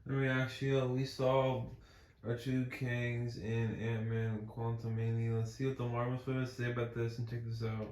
We saw our two Kangs in Ant-Man Quantumania. Let's see what the Marvels fans say about this and check this out.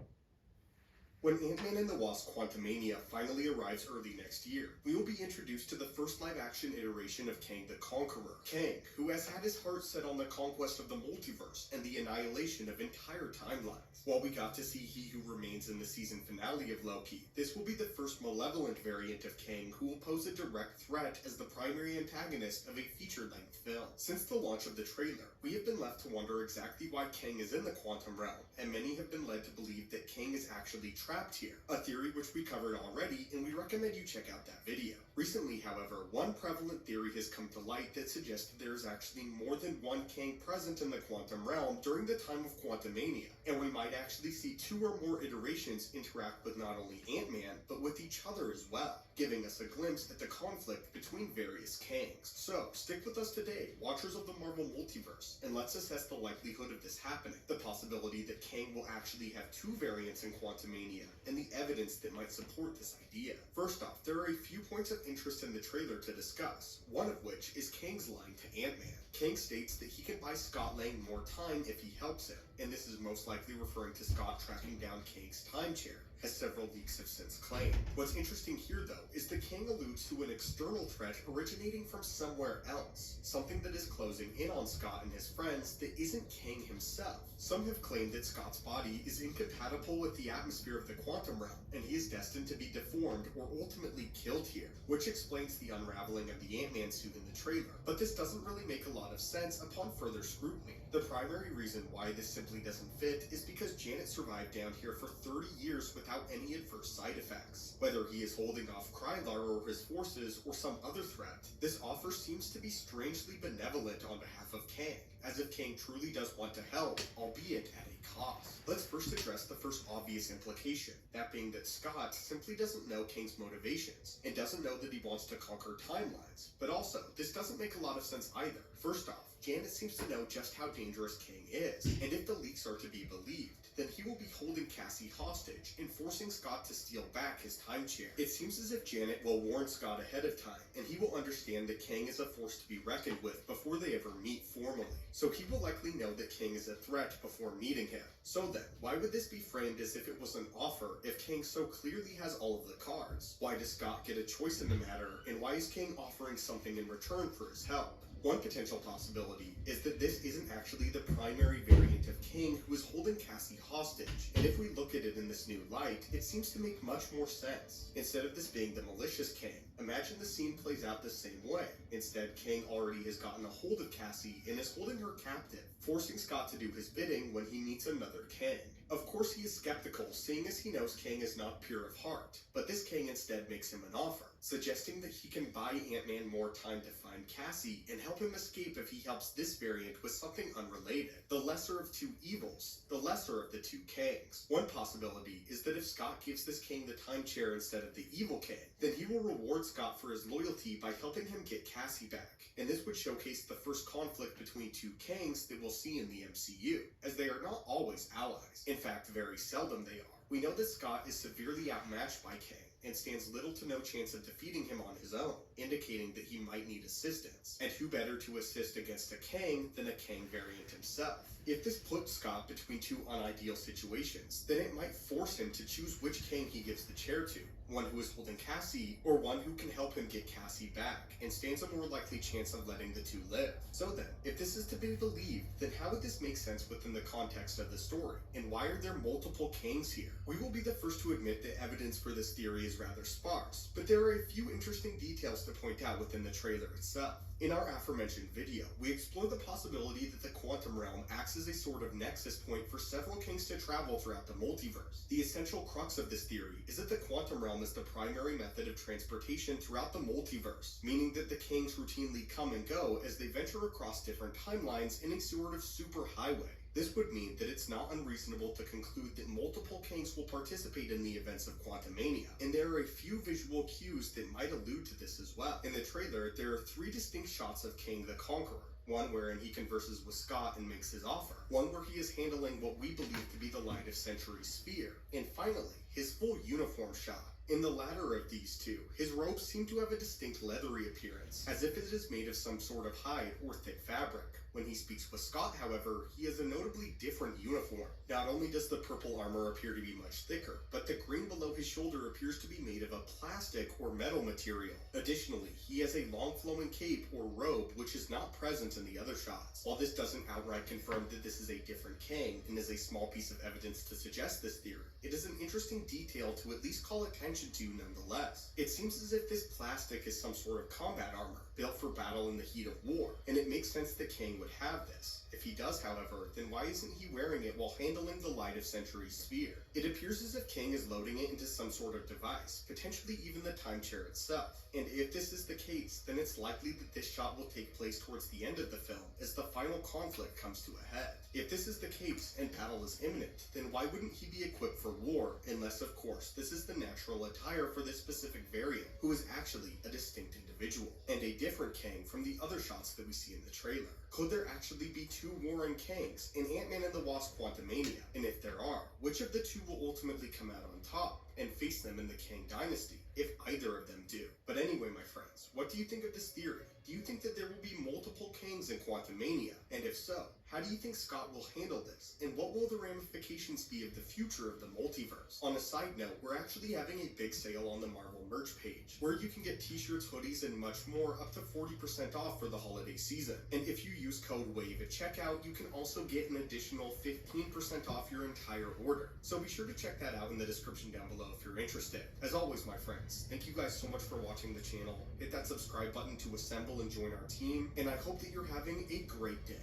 When Ant-Man and the Wasp: Quantumania finally arrives early next year, we will be introduced to the first live-action iteration of Kang the Conqueror. Kang, who has had his heart set on the conquest of the multiverse and the annihilation of entire timelines. While we got to see He Who Remains in the season finale of Loki, this will be the first malevolent variant of Kang who will pose a direct threat as the primary antagonist of a feature-length film. Since the launch of the trailer, we have been left to wonder exactly why Kang is in the quantum realm, and many have been led to believe that Kang is actually trapped here, a theory which we covered already, and we recommend you check out that video. Recently, however, one prevalent theory has come to light that suggests that there is actually more than one Kang present in the quantum realm during the time of Quantumania, and we might actually see two or more iterations interact with not only Ant-Man, but with each other as well, giving us a glimpse at the conflict between various Kangs. So, stick with us today, watchers of the Marvel Multiverse, and let's assess the likelihood of this happening, the possibility that Kang will actually have two variants in Quantumania, and the evidence that might support this idea. First off, there are a few points of interest in the trailer to discuss, one of which is Kang's line to Ant-Man. Kang states that he can buy Scott Lang more time if he helps him, and this is most likely referring to Scott tracking down Kang's time chair, as several leaks have since claimed. What's interesting here, though, is that Kang alludes to an external threat originating from somewhere else, something that is closing in on Scott and his friends that isn't Kang himself. Some have claimed that Scott's body is incompatible with the atmosphere of the quantum realm, and he is destined to be deformed or ultimately killed here, which explains the unraveling of the Ant-Man suit in the trailer. But this doesn't really make a lot of sense upon further scrutiny. The primary reason why this simply doesn't fit is because Janet survived down here for 30 years without any adverse side effects. Whether he is holding off Krylar or his forces or some other threat, this offer seems to be strangely benevolent on behalf of Kang, as if Kang truly does want to help, albeit at a cost. Let's first address the first obvious implication, that being that Scott simply doesn't know Kang's motivations, and doesn't know that he wants to conquer timelines. But also, this doesn't make a lot of sense either. First off, Janet seems to know just how dangerous Kang is, and if the leaks are to be believed, then he will be holding Cassie hostage and forcing Scott to steal back his time chair. It seems as if Janet will warn Scott ahead of time, and he will understand that Kang is a force to be reckoned with before they ever meet formally. So he will likely know that Kang is a threat before meeting him. So then, why would this be framed as if it was an offer if Kang so clearly has all of the cards? Why does Scott get a choice in the matter, and why is Kang offering something in return for his help? One potential possibility is that this isn't actually the primary variant of Kang who is holding Cassie hostage, and if we look at it in this new light, it seems to make much more sense. Instead of this being the malicious Kang, imagine the scene plays out the same way. Instead, Kang already has gotten a hold of Cassie and is holding her captive, forcing Scott to do his bidding when he meets another Kang. Of course he is skeptical, seeing as he knows Kang is not pure of heart, but this Kang instead makes him an offer, suggesting that he can buy Ant-Man more time to find Cassie and help him escape if he helps this variant with something unrelated. The lesser of two evils, the lesser of the two Kangs. One possibility is that if Scott gives this Kang the time chair instead of the evil Kang, then he will reward Scott for his loyalty by helping him get Cassie back, and this would showcase the first conflict between two Kangs that we'll see in the MCU, as they are not always allies. In fact, very seldom they are. We know that Scott is severely outmatched by Kang, and stands little to no chance of defeating him on his own, indicating that he might need assistance. And who better to assist against a Kang than a Kang variant himself? If this puts Scott between two unideal situations, then it might force him to choose which Kang he gives the chair to, one who is holding Cassie, or one who can help him get Cassie back, and stands a more likely chance of letting the two live. So then, if this is to be believed, then how would this make sense within the context of the story? And why are there multiple Kangs here? We will be the first to admit that evidence for this theory is rather sparse, but there are a few interesting details to point out within the trailer itself. In our aforementioned video, we explore the possibility that the quantum realm acts as a sort of nexus point for several Kangs to travel throughout the multiverse. The essential crux of this theory is that the quantum realm is the primary method of transportation throughout the multiverse, meaning that the Kangs routinely come and go as they venture across different timelines in a sort of superhighway. This would mean that it's not unreasonable to conclude that multiple Kangs will participate in the events of Quantumania, and there are a few visual cues that might allude to this as well. In the trailer, there are 3 distinct shots of Kang the Conqueror, One wherein he converses with Scott and makes his offer. One where he is handling what we believe to be the Light of Century sphere. And finally, his full uniform shot. In the latter of these two, his robes seem to have a distinct leathery appearance, as if it is made of some sort of hide or thick fabric. When he speaks with Scott, however, he has a notably different uniform. Not only does the purple armor appear to be much thicker, but the green below his shoulder appears to be made of a plastic or metal material. Additionally, he has a long flowing cape or robe which is not present in the other shots. While this doesn't outright confirm that this is a different Kang and is a small piece of evidence to suggest this theory, it is an interesting detail to at least call attention to nonetheless. It seems as if this plastic is some sort of combat armor, built for battle in the heat of war, and it makes sense that Kang would have this. If he does, however, then why isn't he wearing it while handling the Light of Century sphere? It appears as if Kang is loading it into some sort of device, potentially even the time chair itself. And if this is the case, then it's likely that this shot will take place towards the end of the film, as the final conflict comes to a head. If this is the case, and battle is imminent, then why wouldn't he be equipped for war, unless of course this is the natural attire for this specific variant, who is actually a distinct individual, and a different Kang from the other shots that we see in the trailer. Could there actually be two warring Kangs in Ant-Man and the Wasp: Quantumania? And if there are, which of the two will ultimately come out on top and face them in the Kang dynasty, if either of them do? But anyway, my friends, what do you think of this theory? Do you think that there will be multiple Kangs in Quantumania? And if so, how do you think Scott will handle this? And what will the ramifications be of the future of the multiverse? On a side note, we're actually having a big sale on the Marvel merch page, where you can get t-shirts, hoodies, and much more up to 40% off for the holiday season. And if you use code WAVE at checkout, you can also get an additional 15% off your entire order. So be sure to check that out in the description down below if you're interested. As always, my friends, thank you guys so much for watching the channel. Hit that subscribe button to assemble and join our team, and I hope that you're having a great day.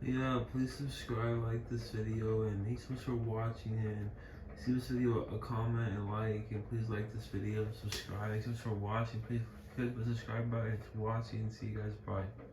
Yeah, please subscribe, like this video, and thanks so much for watching. And see this video, a comment and like, and please like this video, subscribe. Thanks so much for watching. Please click the subscribe button to watching, and see you guys. Bye.